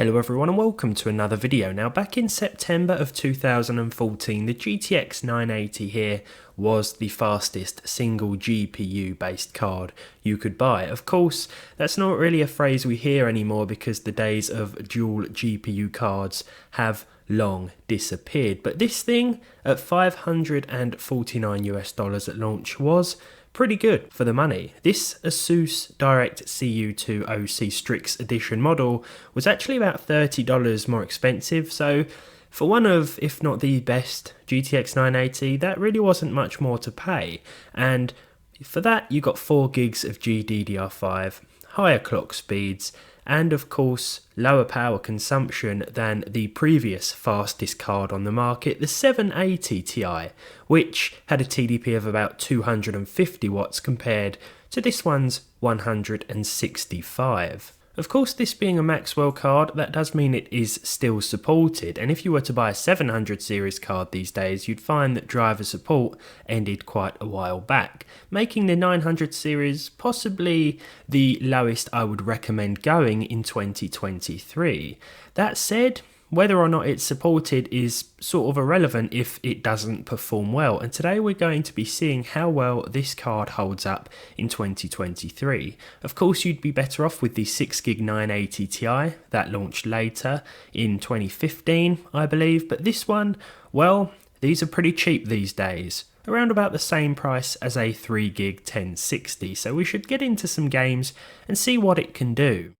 Hello everyone and welcome to another video. Now back in September of 2014 the GTX 980 here was the fastest single GPU based card you could buy. Of course that's not really a phrase we hear anymore because the days of dual GPU cards have long disappeared, but this thing at $549 at launch was pretty good for the money. This Asus Direct CU2 OC Strix Edition model was actually about $30 more expensive, so for one of, if not the best GTX 980, that really wasn't much more to pay. And for that you got 4 gigs of GDDR5, higher clock speeds, and of course lower power consumption than the previous fastest card on the market, the 780 Ti, which had a TDP of about 250 watts compared to this one's 165. Of course, this being a Maxwell card, that does mean it is still supported, and if you were to buy a 700 series card these days, you'd find that driver support ended quite a while back, making the 900 series possibly the lowest I would recommend going in 2023. That said, whether or not it's supported is sort of irrelevant if it doesn't perform well, and today we're going to be seeing how well this card holds up in 2023. Of course you'd be better off with the 6GB 980 Ti that launched later in 2015 I believe, but this one, well, these are pretty cheap these days. Around about the same price as a 3GB 1060, so we should get into some games and see what it can do.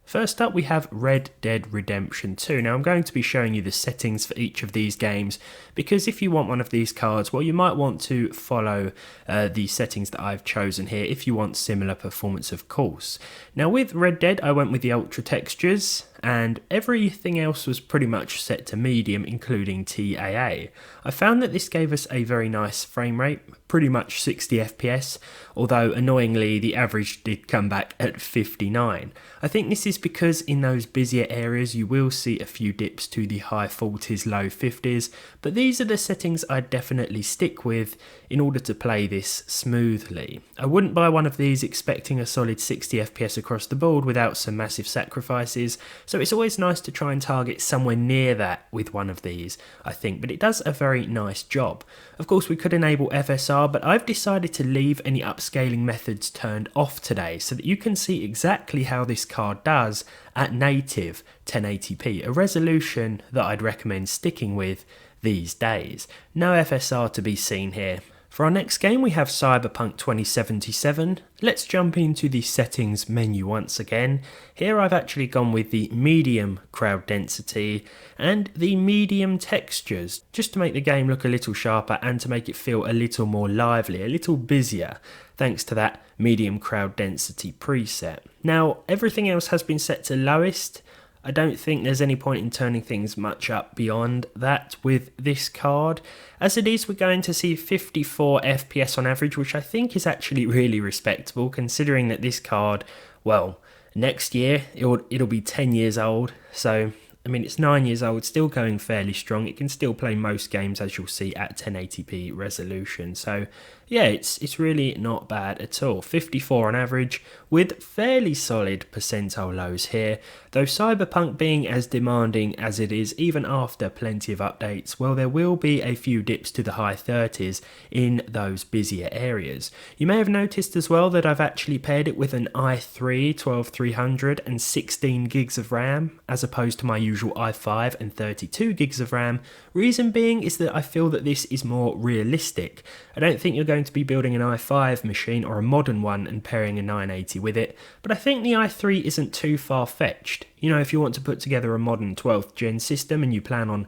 First up we have Red Dead Redemption 2. Now I'm going to be showing you the settings for each of these games because if you want one of these cards, well, you might want to follow the settings that I've chosen here if you want similar performance, of course. Now with Red Dead I went with the ultra textures and everything else was pretty much set to medium, including TAA. I found that this gave us a very nice frame rate, pretty much 60 FPS, although annoyingly the average did come back at 59. I think this is because in those busier areas you will see a few dips to the high 40s, low 50s, but these are the settings I'd definitely stick with in order to play this smoothly. I wouldn't buy one of these expecting a solid 60 FPS across the board without some massive sacrifices, so it's always nice to try and target somewhere near that with one of these, I think, but it does a very nice job. Of course we could enable FSR, but I've decided to leave any upscaling methods turned off today so that you can see exactly how this card does at native 1080p, a resolution that I'd recommend sticking with these days. No FSR to be seen here. For our next game we have Cyberpunk 2077. Let's jump into the settings menu once again. Here I've actually gone with the medium crowd density and the medium textures, just to make the game look a little sharper and to make it feel a little more lively, a little busier, thanks to that medium crowd density preset. Now everything else has been set to lowest. I don't think there's any point in turning things much up beyond that with this card. As it is, we're going to see 54 FPS on average, which I think is actually really respectable considering that this card, well, next year it'll be 10 years old, so I mean it's 9 years old, still going fairly strong. It can still play most games as you'll see at 1080p resolution, so yeah, it's really not bad at all. 54 on average with fairly solid percentile lows here, though Cyberpunk being as demanding as it is even after plenty of updates, well, there will be a few dips to the high 30s in those busier areas. You may have noticed as well that I've actually paired it with an i3 12300 and 16 gigs of RAM as opposed to my usual i5 and 32 gigs of RAM. Reason being is that I feel that this is more realistic. I don't think you're going to be building an i5 machine or a modern one and pairing a 980 with it, but I think the i3 isn't too far-fetched. You know, if you want to put together a modern 12th gen system and you plan on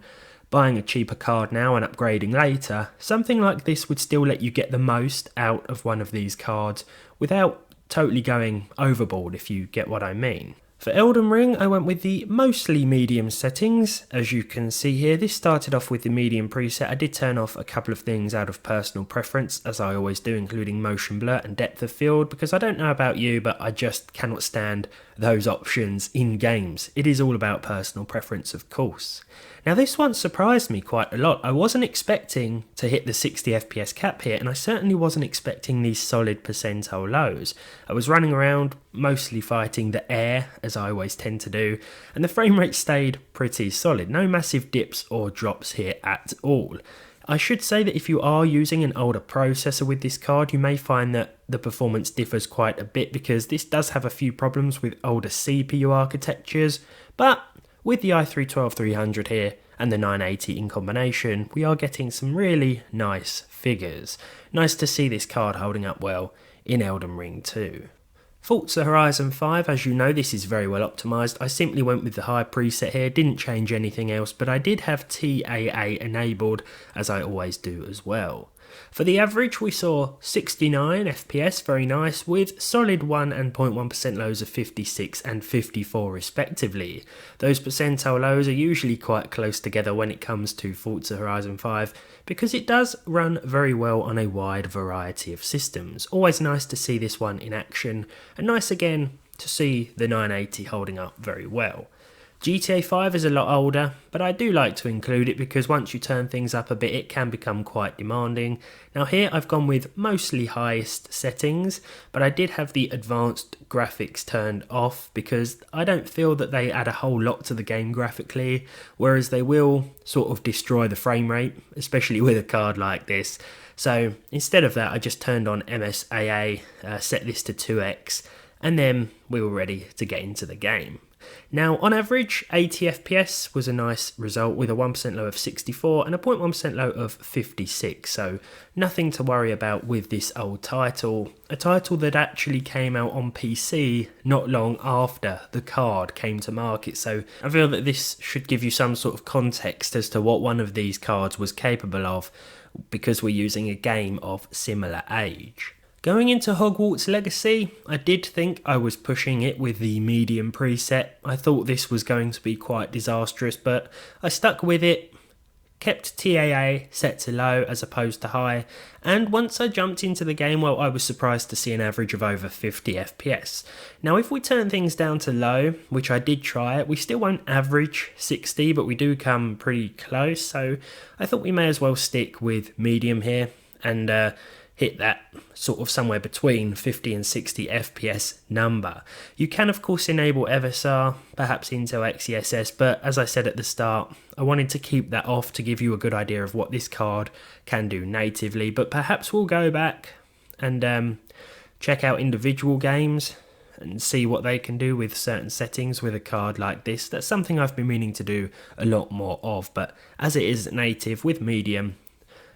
buying a cheaper card now and upgrading later, something like this would still let you get the most out of one of these cards without totally going overboard, if you get what I mean. For Elden Ring, I went with the mostly medium settings. As you can see here, this started off with the medium preset. I did turn off a couple of things out of personal preference, as I always do, including motion blur and depth of field, because I don't know about you, but I just cannot stand those options in games. It is all about personal preference, of course. Now this one surprised me quite a lot. I wasn't expecting to hit the 60 FPS cap here, and I certainly wasn't expecting these solid percentile lows. I was running around mostly fighting the air as I always tend to do, and the frame rate stayed pretty solid. No massive dips or drops here at all. I should say that if you are using an older processor with this card, you may find that the performance differs quite a bit because this does have a few problems with older CPU architectures, but with the i3-12300 here and the 980 in combination, we are getting some really nice figures. Nice to see this card holding up well in Elden Ring too. Forza Horizon 5, as you know, this is very well optimised. I simply went with the high preset here, didn't change anything else, but I did have TAA enabled, as I always do as well. For the average, we saw 69 FPS, very nice, with solid 1 and 0.1% lows of 56 and 54 respectively. Those percentile lows are usually quite close together when it comes to Forza Horizon 5, because it does run very well on a wide variety of systems. Always nice to see this one in action, and nice again to see the 980 holding up very well. GTA 5 is a lot older, but I do like to include it because once you turn things up a bit it can become quite demanding. Now here I've gone with mostly highest settings, but I did have the advanced graphics turned off because I don't feel that they add a whole lot to the game graphically, whereas they will sort of destroy the frame rate, especially with a card like this. So instead of that I just turned on MSAA, set this to 2x, and then we were ready to get into the game. Now, on average, 80 FPS was a nice result with a 1% low of 64 and a 0.1% low of 56, so nothing to worry about with this old title. A title that actually came out on PC not long after the card came to market, so I feel that this should give you some sort of context as to what one of these cards was capable of, because we're using a game of similar age. Going into Hogwarts Legacy, I did think I was pushing it with the medium preset. I thought this was going to be quite disastrous, but I stuck with it, kept TAA set to low as opposed to high, and once I jumped into the game, well, I was surprised to see an average of over 50 FPS. Now, if we turn things down to low, which I did try it, we still won't average 60, but we do come pretty close, so I thought we may as well stick with medium here, and hit that sort of somewhere between 50 and 60 FPS number. You can of course enable FSR, perhaps Intel XeSS, but as I said at the start, I wanted to keep that off to give you a good idea of what this card can do natively, but perhaps we'll go back and check out individual games and see what they can do with certain settings with a card like this. That's something I've been meaning to do a lot more of, but as it is native with medium,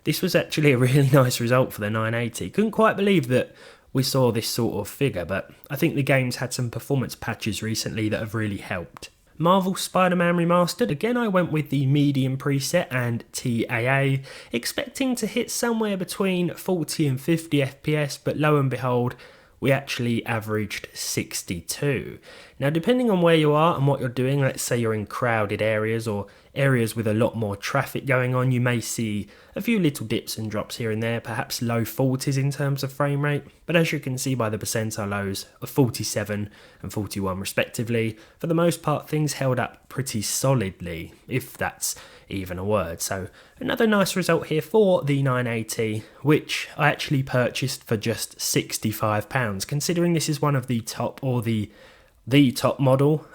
this was actually a really nice result for the 980. Couldn't quite believe that we saw this sort of figure, but I think the game's had some performance patches recently that have really helped. Marvel Spider-Man Remastered, again I went with the medium preset and TAA, expecting to hit somewhere between 40 and 50 FPS, but lo and behold, we actually averaged 62. Now, depending on where you are and what you're doing, let's say you're in crowded areas or areas with a lot more traffic going on, you may see a few little dips and drops here and there, perhaps low 40s in terms of frame rate, but as you can see by the percentile lows of 47 and 41 respectively, for the most part things held up pretty solidly, if that's even a word. So another nice result here for the 980, which I actually purchased for just £65, considering this is one of the top, or the top model.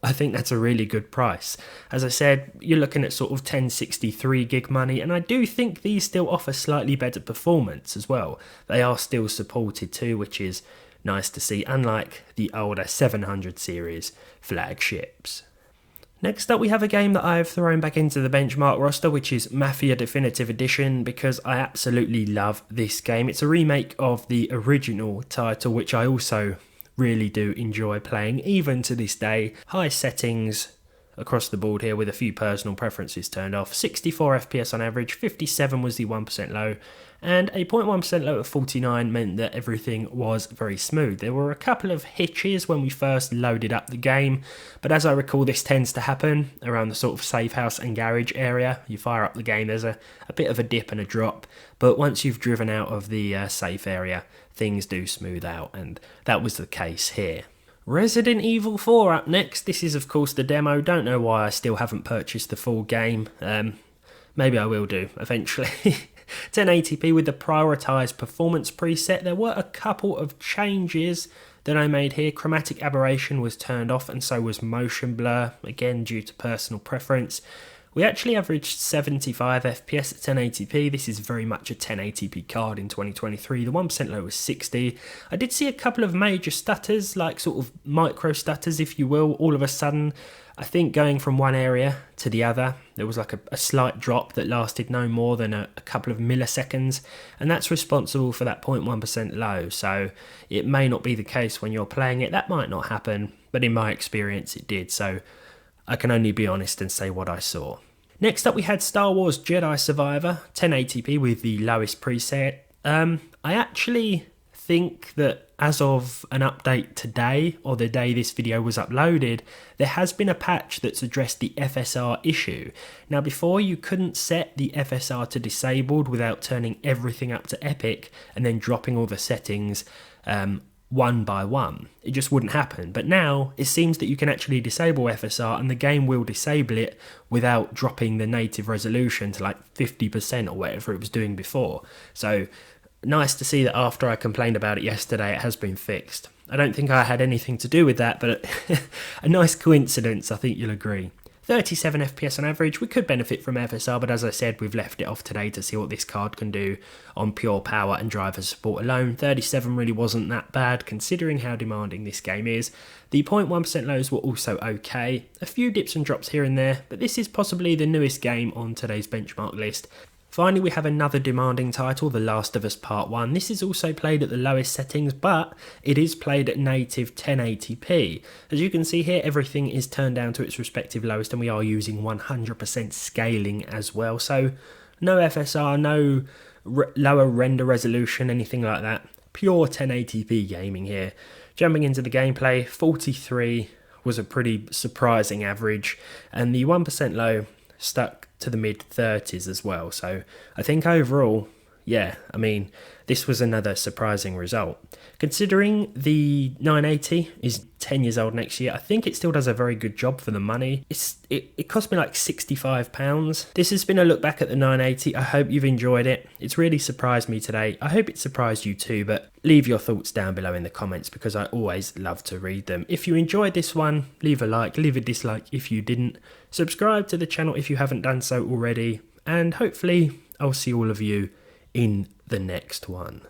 I think that's a really good price. As I said, you're looking at sort of 1063 gig money, and I do think these still offer slightly better performance as well. They are still supported too, which is nice to see, unlike the older 700 series flagships. Next up we have a game that I've thrown back into the benchmark roster, which is Mafia Definitive Edition, because I absolutely love this game. It's a remake of the original title, which I also really do enjoy playing, even to this day. High settings across the board here with a few personal preferences turned off. 64 FPS on average, 57 was the 1% low, and a 0.1% low of 49 meant that everything was very smooth. There were a couple of hitches when we first loaded up the game, but as I recall, this tends to happen around the sort of safe house and garage area. You fire up the game, there's a bit of a dip and a drop, but once you've driven out of the safe area, things do smooth out, and that was the case here. Resident Evil 4 up next. This is of course the demo. Don't know why I still haven't purchased the full game. Maybe I will do eventually. 1080p with the prioritised performance preset. There were a couple of changes that I made here. Chromatic aberration was turned off and so was motion blur, again due to personal preference. We actually averaged 75 FPS at 1080p. This is very much a 1080p card in 2023. The 1% low was 60. I did see a couple of major stutters, like sort of micro stutters, if you will, all of a sudden. I think going from one area to the other, there was like a slight drop that lasted no more than a couple of milliseconds, and that's responsible for that 0.1% low. So it may not be the case when you're playing it. That might not happen, but in my experience it did. So I can only be honest and say what I saw. Next up we had Star Wars Jedi Survivor, 1080p with the lowest preset. I actually think that as of an update today, or the day this video was uploaded, there has been a patch that's addressed the FSR issue. Now before, you couldn't set the FSR to disabled without turning everything up to epic and then dropping all the settings one by one. It just wouldn't happen. But now it seems that you can actually disable FSR and the game will disable it without dropping the native resolution to like 50% or whatever it was doing before. So nice to see that after I complained about it yesterday, it has been fixed. I don't think I had anything to do with that, but a nice coincidence, I think you'll agree. 37 FPS on average. We could benefit from FSR, but as I said, we've left it off today to see what this card can do on pure power and driver support alone. 37 really wasn't that bad considering how demanding this game is. The 0.1% lows were also okay. A few dips and drops here and there, but this is possibly the newest game on today's benchmark list. Finally, we have another demanding title, The Last of Us Part 1. This is also played at the lowest settings, but it is played at native 1080p. As you can see here, everything is turned down to its respective lowest, and we are using 100% scaling as well. So no FSR, no lower render resolution, anything like that. Pure 1080p gaming here. Jumping into the gameplay, 43 was a pretty surprising average, and the 1% low stuck to the mid-30s as well. So I think overall, yeah, I mean, this was another surprising result. Considering the 980 is 10 years old next year, I think it still does a very good job for the money. It cost me like £65. This has been a look back at the 980. I hope you've enjoyed it. It's really surprised me today. I hope it surprised you too, but leave your thoughts down below in the comments because I always love to read them. If you enjoyed this one, leave a like, leave a dislike if you didn't. Subscribe to the channel if you haven't done so already, and hopefully I'll see all of you in the next one.